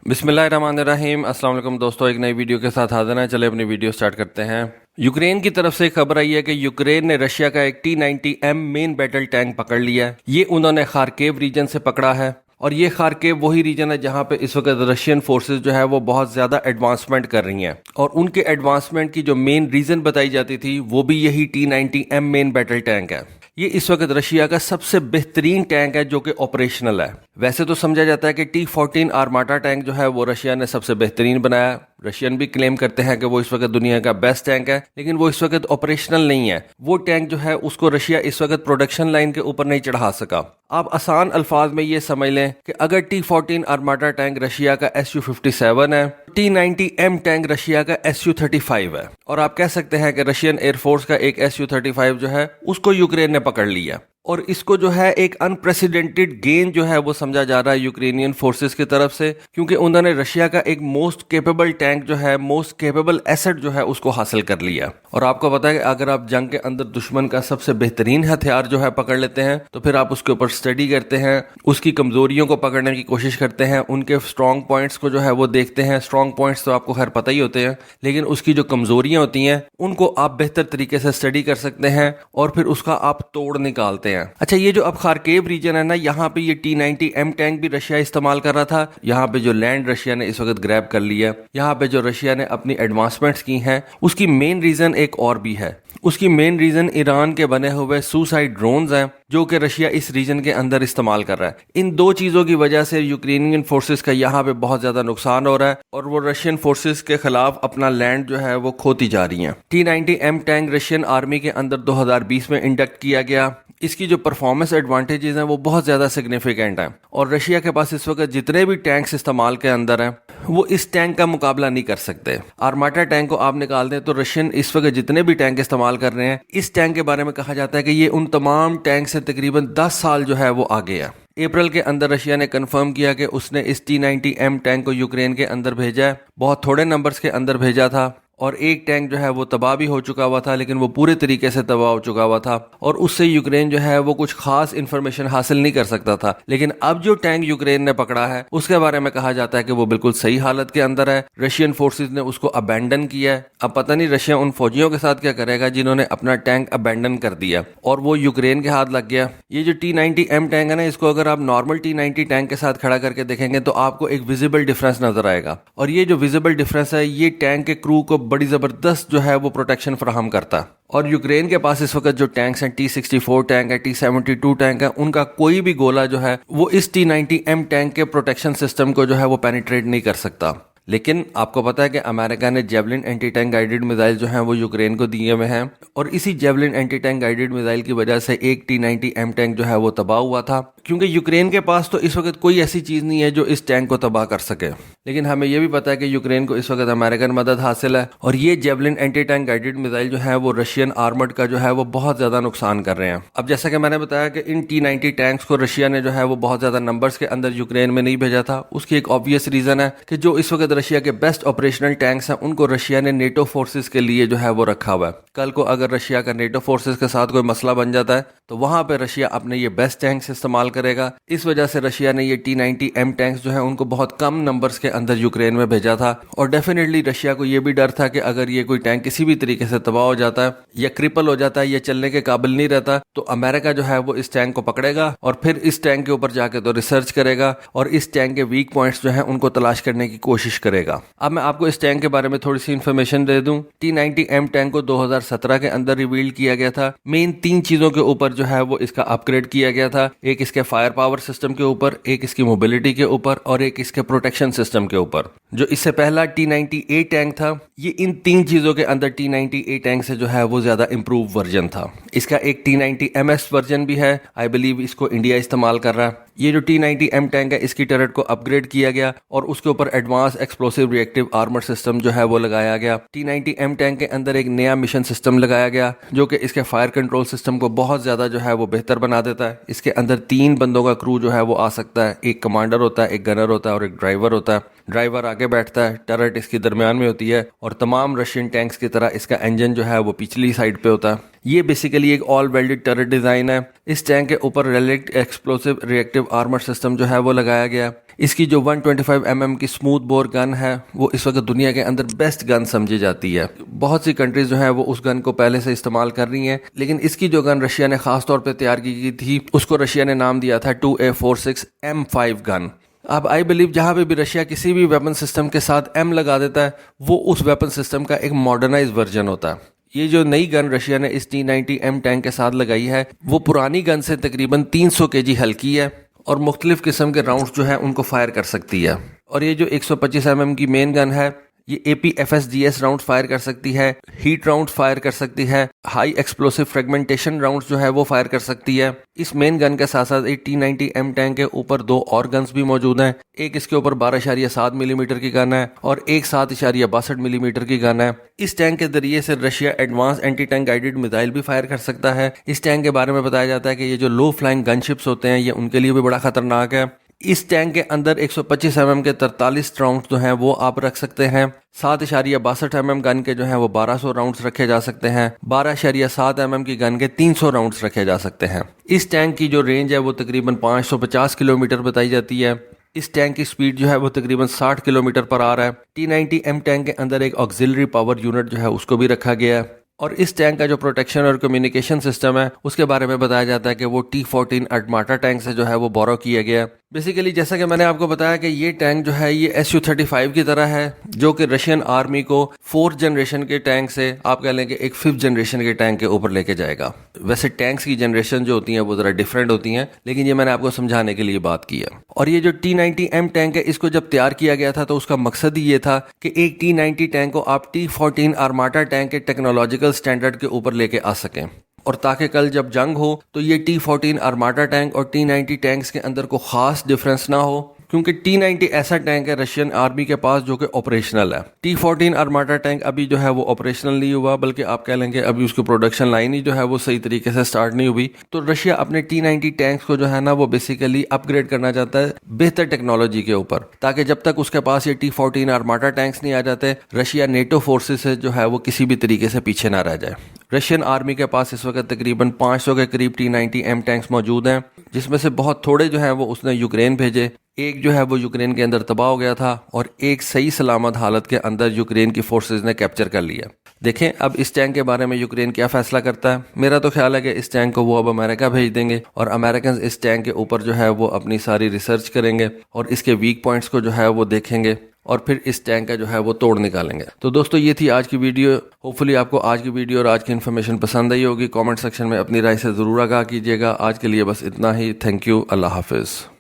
बिस्मिल्लाहिर्रहमानिर्रहीम। अस्सलाम वालेकुम दोस्तों, एक नई वीडियो के साथ हाजिर हैं। चले अपनी वीडियो स्टार्ट करते हैं। यूक्रेन की तरफ से खबर आई है कि यूक्रेन ने रशिया का एक T-90M मेन बैटल टैंक पकड़ लिया है। ये उन्होंने खार्किव रीजन से पकड़ा है और ये खार्किव वही रीजन है जहां पे इस वक्त रशियन फोर्सेस जो है वो बहुत ज़्यादा एडवांसमेंट कर रही हैं और उनके एडवांसमेंट की जो मेन रीज़न बताई जाती थी वो भी यही T-90M मेन बैटल टैंक है। ये इस वक्त रशिया का सबसे बेहतरीन टैंक है जो कि ऑपरेशनल है। वैसे तो समझा जाता है कि T-14 आर्माटा टैंक जो है वो रशिया ने सबसे बेहतरीन बनाया। रशियन भी क्लेम करते हैं कि वो इस वक्त दुनिया का बेस्ट टैंक है, लेकिन वो इस वक्त ऑपरेशनल नहीं है। वो टैंक जो है उसको रशिया इस वक्त प्रोडक्शन लाइन के ऊपर नहीं चढ़ा सका। आप आसान अल्फाज में ये समझ लें कि अगर T-14 आर्माटा टैंक रशिया का Su-57 है, T-90M टैंक रशिया का Su-35 है और आप कह सकते हैं कि रशियन एयरफोर्स का एक Su-35 जो है उसको यूक्रेन ने पकड़ लिया और इसको जो है एक अनप्रेसिडेंटेड गेन जो है वो समझा जा रहा है यूक्रेनियन फोर्सेस की तरफ से, क्योंकि उन्होंने रशिया का एक मोस्ट कैपेबल टैंक जो है, मोस्ट कैपेबल एसेट जो है उसको हासिल कर लिया। और आपको पता है कि अगर आप जंग के अंदर दुश्मन का सबसे बेहतरीन हथियार जो है पकड़ लेते हैं तो फिर आप उसके ऊपर स्टडी करते हैं, उसकी कमजोरियों को पकड़ने की कोशिश करते हैं, उनके स्ट्रॉन्ग पॉइंट्स को जो है वो देखते हैं। स्ट्रॉन्ग पॉइंट्स तो आपको खैर पता ही होते हैं, लेकिन उसकी जो कमजोरियां होती हैं उनको आप बेहतर तरीके से स्टडी कर सकते हैं और फिर उसका आप तोड़ निकालते हैं। अच्छा, ये जो अब खार्किव रीजन है ना, यहाँ पे ये T-90M टैंक भी रशिया इस्तेमाल कर रहा था। यहाँ पे जो लैंड रशिया ने इस वक्त ग्रैब कर लिया, यहाँ पे जो रशिया ने अपनी एडवांसमेंट्स की हैं, उसकी मेन रीजन एक और भी है। उसकी मेन रीजन ईरान के बने हुए सुसाइड ड्रोन्स हैं जो कि रशिया इस रीजन के अंदर इस्तेमाल कर रहा है। इन दो चीजों की वजह से यूक्रेनियन फोर्सेस का यहाँ पे बहुत ज्यादा नुकसान हो रहा है और वो रशियन फोर्सेस के खिलाफ अपना लैंड जो है वो खोती जा रही हैं। T-90M टैंक रशियन आर्मी के अंदर 2020 में इंडक्ट किया गया। इसकी जो परफॉर्मेंस एडवांटेजेस हैं वो बहुत ज़्यादा सिग्निफिकेंट हैं और रशिया के पास इस वक्त जितने भी टैंक्स इस्तेमाल के अंदर हैं वो इस टैंक का मुकाबला नहीं कर सकते। आर्माटा टैंक को आप निकाल दें तो रशियन इस वक्त जितने भी टैंक इस्तेमाल कर रहे हैं, इस टैंक के बारे में कहा जाता है कि ये उन तमाम टैंक से तकरीबन 10 साल जो है वो आगे है। अप्रैल के अंदर रशिया ने कंफर्म किया कि उसने इस T-90M टैंक को यूक्रेन के अंदर भेजा है। बहुत थोड़े नंबर्स के अंदर भेजा था और एक टैंक जो है वो तबाह भी हो चुका हुआ था, लेकिन वो पूरे तरीके से तबाह हो चुका हुआ था और उससे यूक्रेन जो है वो कुछ खास इंफॉर्मेशन हासिल नहीं कर सकता था। लेकिन अब जो टैंक यूक्रेन ने पकड़ा है उसके बारे में कहा जाता है कि वो बिल्कुल सही हालत के अंदर है। रशियन फोर्सेस ने उसको अबैंडन किया है। अब पता नहीं रशिया उन फौजियों के साथ क्या करेगा जिन्होंने अपना टैंक अबैंडन कर दिया और वो यूक्रेन के हाथ लग गया। ये जो T-90M टैंक है ना, इसको अगर आप नॉर्मल T-90 टैंक के साथ खड़ा करके देखेंगे तो आपको एक विजिबल डिफरेंस नजर आएगा और ये जो विजिबल डिफरेंस है ये टैंक के क्रू को बड़ी जबरदस्त जो है वो प्रोटेक्शन फराहम करता है। और यूक्रेन के पास इस वक्त जो टैंक्स हैं, T-64 टैंक है, T-72 टैंक है, उनका कोई भी गोला जो है वो इस T-90M टैंक के प्रोटेक्शन सिस्टम को जो है वो पेनिट्रेट नहीं कर सकता। लेकिन आपको पता है कि अमेरिका ने javelin anti tank guided missile जो हैं वो यूक्रेन को दिए हुए हैं और इसी javelin anti tank guided missile की वजह से एक T-90M टैंक जो है वो तबाह हुआ था, क्योंकि यूक्रेन के पास तो इस वक्त कोई ऐसी चीज नहीं है जो इस टैंक को तबाह कर सके। लेकिन हमें यह भी पता है कि यूक्रेन को इस वक्त अमेरिकन मदद हासिल है और ये javelin anti tank guided missile जो है वो रशियन आर्मर्ड का जो है वो बहुत ज्यादा नुकसान कर रहे हैं। अब जैसा कि मैंने बताया कि इन T-90 टैंक्स को रशिया ने जो है वो बहुत ज्यादा नंबर्स के अंदर यूक्रेन में नहीं भेजा था। उसकी एक ऑब्वियस रीजन है कि जो इस वक्त रशिया के बेस्ट ऑपरेशनल टैंक्स हैं उनको रशिया ने नेटो फोर्सेस के लिए जो है वो रखा हुआ है। कल को अगर रशिया का नेटो फोर्सेस के साथ कोई मसला बन जाता है तो वहां पे रशिया अपने ये बेस्ट टैंक्स इस्तेमाल करेगा। इस वजह से रशिया ने ये T-90M टैंक्स जो है उनको बहुत कम नंबर्स के अंदर यूक्रेन में भेजा था और डेफिनेटली रशिया को ये भी डर था कि अगर ये कोई टैंक किसी भी तरीके से तबाह हो जाता है या क्रिपल हो जाता है या चलने के काबिल नहीं रहता तो अमेरिका जो है वो इस टैंक को पकड़ेगा और फिर इस टैंक के ऊपर जाके तो रिसर्च करेगा और इस टैंक के वीक पॉइंट्स जो है उनको तलाश करने की कोशिश करेगा। अब मैं आपको इस टैंक के बारे में थोड़ी सी इन्फॉर्मेशन दे दूं। T-90M टैंक को 2017 के अंदर रिवील किया गया था। मेन 3 चीजों के ऊपर जो है वो इसका अपग्रेड किया गया था। एक इसके फायर पावर सिस्टम के ऊपर, एक इसकी मोबिलिटी के ऊपर और एक इसके प्रोटेक्शन सिस्टम के ऊपर। जो इससे पहला T-90A टैंक था ये इन 3 चीजों के अंदर T-90A टैंक से जो है वो ज्यादा इंप्रूव वर्जन था। इसका एक T-90MS वर्जन भी है, आई बिलीव इसको इंडिया इस्तेमाल कर रहा है। ये जो T-90M टैंक है इसकी टर्रेट को अपग्रेड किया गया और उसके ऊपर advance explosive reactive armour system जो है वो लगाया गया। T-90M टैंक के अंदर एक नया मिशन सिस्टम लगाया गया जो कि इसके फायर कंट्रोल सिस्टम को बहुत ज्यादा जो है वो बेहतर बना देता है। इसके अंदर 3 बंदों का क्रू जो है वो आ सकता है। एक कमांडर होता है, एक गनर होता है और एक ड्राइवर होता है। ड्राइवर आगे बैठता है, टर्रेट इसकी दरमियान में होती है और तमाम रशियन टैंक्स की तरह इसका इंजन जो है वो पिछली साइड पे होता है। ये बेसिकली एक ऑल वेल्डेड टर्रेट डिजाइन है। इस टैंक के ऊपर रेलिक्ट एक्सप्लोसिव रिएक्टिव आर्मर सिस्टम जो है वो लगाया गया। इसकी जो 125 mm की स्मूथ बोर गन है वो इस वक्त दुनिया के अंदर बेस्ट गन समझी जाती है। बहुत सी कंट्रीज जो है वो उस गन को पहले से इस्तेमाल कर रही हैं, लेकिन इसकी जो गन रशिया ने खास तौर पे तैयार की गई थी उसको रशिया ने नाम दिया था 2A46M5 गन। अब आई बिलीव जहां पे भी रशिया किसी भी वेपन सिस्टम के साथ M लगा देता है वो उस वेपन सिस्टम का एक मॉडर्नाइज वर्जन होता है। ये जो नई गन रशिया ने इस T90M टैंक के साथ लगाई है वो पुरानी गन से तकरीबन 300 kg हल्की है और मुख्तलिफ किस्म के राउंड्स जो है उनको फायर कर सकती है। और ये जो 125 mm की मेन गन है ये APFSGS राउंड फायर कर सकती है, हीट राउंड फायर कर सकती है, हाई एक्सप्लोसिव फ्रेगमेंटेशन राउंड्स जो है वो फायर कर सकती है। इस मेन गन के साथ साथ एक T90M टैंक के ऊपर 2 और गन्स भी मौजूद हैं। एक इसके ऊपर 12.7 मिलीमीटर की गन है और एक 7.62 मिलीमीटर की गन है। इस टैंक के जरिए से Russia advance anti tank guided missile भी फायर कर सकता है। इस टैंक के बारे में बताया जाता है कि ये जो लो फ्लाइंग गनशिप्स होते हैं ये उनके लिए भी बड़ा खतरनाक है। इस टैंक के अंदर 125 mm के 43 राउंड जो हैं वो आप रख सकते हैं। 7.62 mm गन के जो हैं वो 1200 राउंड्स रखे जा सकते हैं। 12.7 mm की गन के 300 राउंड्स रखे जा सकते हैं। इस टैंक की जो रेंज है वो तकरीबन 550 किलोमीटर बताई जाती है। इस टैंक की स्पीड जो है वो तकरीबन 60 किलोमीटर पर आ रहा है। T90M टैंक के अंदर एक ऑक्सिलरी पावर यूनिट जो है उसको भी रखा गया है। और इस टैंक का जो प्रोटेक्शन और कम्युनिकेशन सिस्टम है उसके बारे में बताया जाता है कि वो T14 आर्माटा टैंक से जो है वो बोरो किया गया है। बेसिकली जैसा कि मैंने आपको बताया कि ये टैंक जो है ये Su-35 की तरह है जो कि रशियन आर्मी को 4th जनरेशन के टैंक से आप कह लें कि एक 5th जनरेशन के टैंक के ऊपर लेके जाएगा। वैसे टैंक्स की जनरेशन जो होती हैं वो जरा डिफरेंट होती हैं, लेकिन ये मैंने आपको समझाने के लिए बात की है। और ये जो T90M टैंक है इसको जब तैयार किया गया था तो उसका मकसद ही ये था कि एक T90 टैंक को आप T14 आर्माटा टैंक के टेक्नोलॉजिकल स्टैंडर्ड के ऊपर लेके आ सकें और ताकि कल जब जंग हो तो ये T14 आर्माटा टैंक और T90 टैंक्स के अंदर को खास डिफरेंस ना हो, क्योंकि T90 ऐसा टैंक है रशियन आर्मी के पास जो कि ऑपरेशनल है। T14 आर्माटा टैंक अभी जो है वो ऑपरेशनल नहीं हुआ, बल्कि आप कह लेंगे अभी उसकी प्रोडक्शन लाइन ही जो है वो सही तरीके से स्टार्ट नहीं हुई। तो रशिया अपने T90 टैंक्स को जो है ना वो बेसिकली अपग्रेड करना चाहता है बेहतर टेक्नोलॉजी के ऊपर, ताकि जब तक उसके पास ये T14 आर्माटा टैंक्स नहीं आ जाते रशिया नेटो फोर्सेस से जो है वो किसी भी तरीके से पीछे ना रह जाए। रशियन आर्मी के पास इस वक्त तकरीबन 500 के करीब T90M टैंक्स मौजूद हैं, जिसमें से बहुत थोड़े जो हैं वो उसने यूक्रेन भेजे। एक जो है वो यूक्रेन के अंदर तबाह हो गया था और एक सही सलामत हालत के अंदर यूक्रेन की फोर्सेस ने कैप्चर कर लिया। देखें अब इस टैंक के बारे में यूक्रेन क्या फैसला करता है। मेरा तो ख्याल है कि इस टैंक को वो अब अमेरिका भेज देंगे और अमेरिकन इस टैंक के ऊपर जो है वो अपनी सारी रिसर्च करेंगे और इसके वीक पॉइंट्स को जो है वो देखेंगे और फिर इस टैंक का जो है वो तोड़ निकालेंगे। तो दोस्तों ये थी आज की वीडियो। होपफुली आपको आज की वीडियो और आज की इन्फॉर्मेशन पसंद आई होगी। कमेंट सेक्शन में अपनी राय से ज़रूर आगाह कीजिएगा। आज के लिए बस इतना ही। Thank you. अल्लाह हाफिज़।